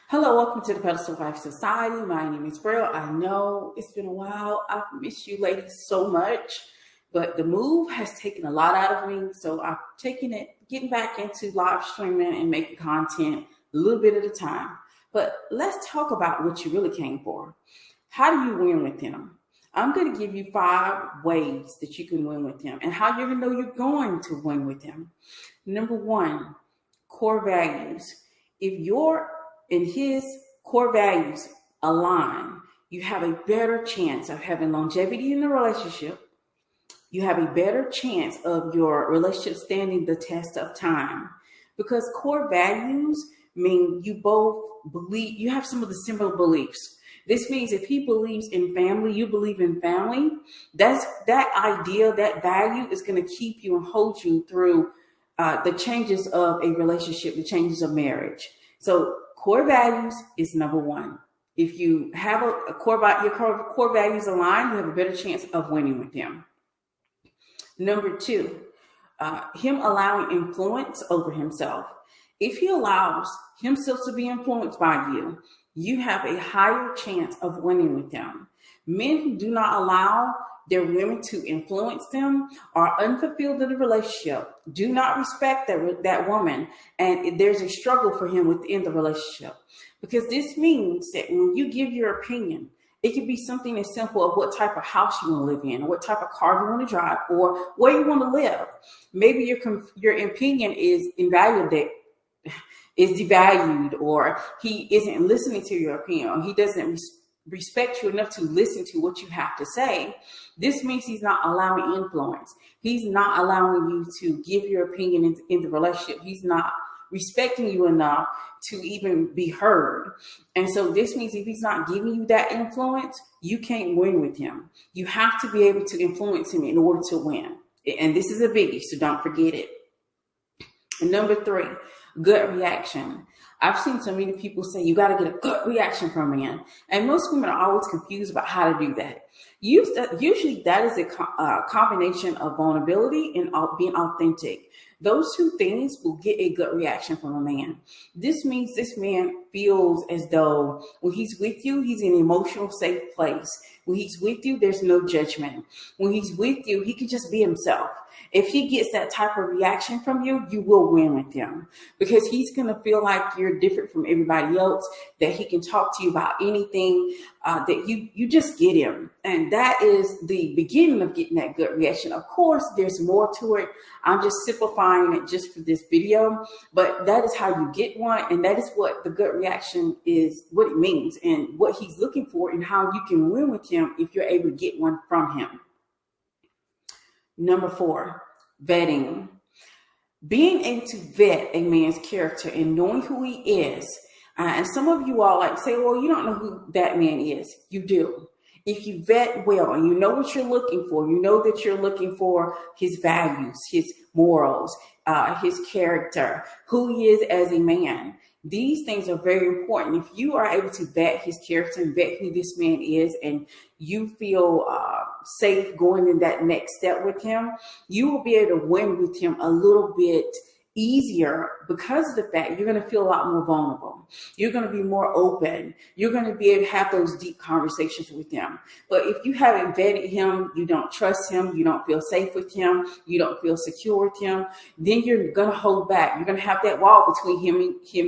Hello, welcome to the Pedestal Wife Society. My name is Brill. I know it's been a while. I've missed you ladies so much, but the move has taken a lot out of me. So I'm getting back into live streaming and making content a little bit at a time. But let's talk about what you really came for. How do you win with them? I'm going to give you 5 ways that you can win with them and how you're going to know you're going to win with them. Number 1, core values. If you're in his core values align, you have a better chance of having longevity in the relationship. You have a better chance of your relationship standing the test of time, because core values mean you both believe, you have some of the similar beliefs. This means if he believes in family, you believe in family. That idea, that value is going to keep you and hold you through the changes of a relationship, the changes of marriage. So core values is number 1. If you have your core values aligned, you have a better chance of winning with him. Number 2, him allowing influence over himself. If he allows himself to be influenced by you, you have a higher chance of winning with him. Men who do not allow their women to influence them are unfulfilled in the relationship, do not respect that woman, and there's a struggle for him within the relationship. Because this means that when you give your opinion, it could be something as simple as what type of house you want to live in, or what type of car you want to drive, or where you want to live. Maybe your opinion is devalued, or he isn't listening to your opinion, or he doesn't respect you enough to listen to what you have to say. This means he's not allowing influence. He's not allowing you to give your opinion in the relationship. He's not respecting you enough to even be heard. And so this means if he's not giving you that influence, you can't win with him. You have to be able to influence him in order to win. And this is a biggie, so don't forget it. And number 3, gut reaction. I've seen so many people say you got to get a gut reaction from a man. And most women are always confused about how to do that. Usually that is a combination of vulnerability and being authentic. Those 2 things will get a gut reaction from a man. This means this man feels as though when he's with you, he's in an emotional safe place. When he's with you, there's no judgment. When he's with you, he can just be himself. If he gets that type of reaction from you, you will win with him, because he's going to feel like you're different from everybody else, that he can talk to you about anything, that you just get him. And that is the beginning of getting that gut reaction. Of course, there's more to it. I'm just simplifying it just for this video, but that is how you get one. And that is what the gut reaction is, what it means and what he's looking for, and how you can win with him if you're able to get one from him. Number 4, vetting. Being able to vet a man's character and knowing who he is. And some of you all like say, well, you don't know who that man is. You do. If you vet well and you know what you're looking for, you know that you're looking for his values, his morals, his character, who he is as a man. These things are very important. If you are able to vet his character and vet who this man is, and you feel safe going in that next step with him, you will be able to win with him a little bit easier, because of the fact you're going to feel a lot more vulnerable. You're going to be more open. You're going to be able to have those deep conversations with him. But if you haven't vetted him, you don't trust him, you don't feel safe with him, you don't feel secure with him, then you're going to hold back. You're going to have that wall between him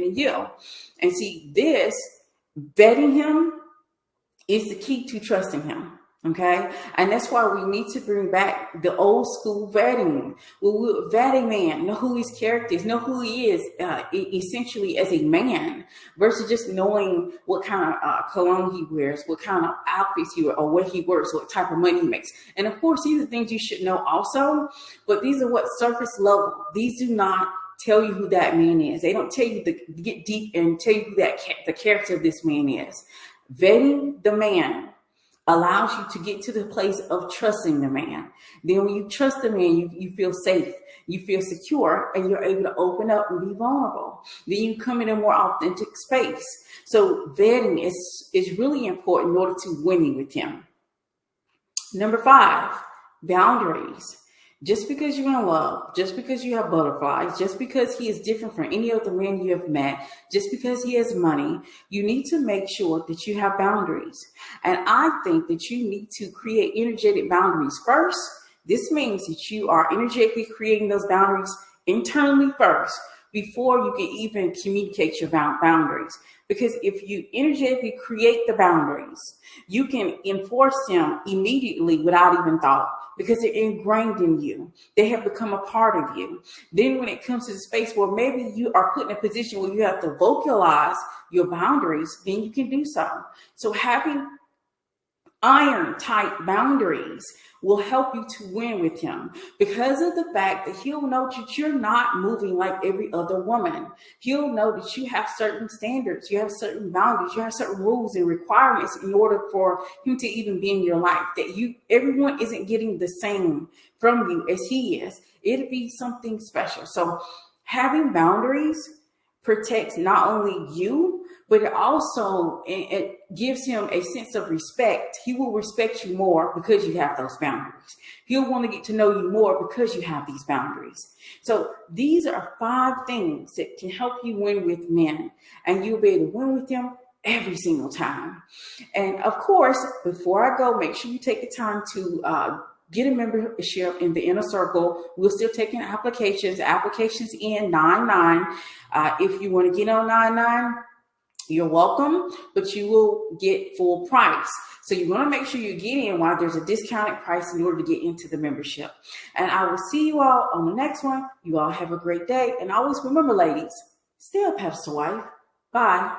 and you. And see, this vetting him is the key to trusting him. Okay. And that's why we need to bring back the old school vetting. We'll vet a man, know who his character is, know who he is essentially as a man, versus just knowing what kind of cologne he wears, what kind of outfits he wears, or what he works, what type of money he makes. And of course, these are things you should know also, but these are what surface level. These do not tell you who that man is. They don't tell you to get deep and tell you who the character of this man is. Vetting the man allows you to get to the place of trusting the man. Then when you trust the man, you feel safe, you feel secure, and you're able to open up and be vulnerable. Then you come in a more authentic space. So vetting is really important in order to winning with him. Number 5, boundaries. Just because you're in love, just because you have butterflies, just because he is different from any other man you have met, just because he has money, you need to make sure that you have boundaries. And I think that you need to create energetic boundaries first. This means that you are energetically creating those boundaries internally first before you can even communicate your boundaries. Because if you energetically create the boundaries, you can enforce them immediately without even thought, because they're ingrained in you. They have become a part of you. Then when it comes to the space where maybe you are put in a position where you have to vocalize your boundaries, then you can do so. So having iron tight boundaries will help you to win with him, because of the fact that he'll know that you're not moving like every other woman. He'll know that you have certain standards, you have certain boundaries, you have certain rules and requirements in order for him to even be in your life, that everyone isn't getting the same from you as he is. It'll be something special. So having boundaries protects not only you, but it gives him a sense of respect. He will respect you more because you have those boundaries. He'll want to get to know you more because you have these boundaries. So these are 5 things that can help you win with men, and you'll be able to win with them every single time. And of course, before I go, make sure you take the time to get a membership in the inner circle. We're still taking applications. Applications in 9/9. If you want to get on 9/9, you're welcome, but you will get full price. So you want to make sure you get in while there's a discounted price in order to get into the membership. And I will see you all on the next one. You all have a great day. And always remember, ladies, stay a pedestal wife. Bye.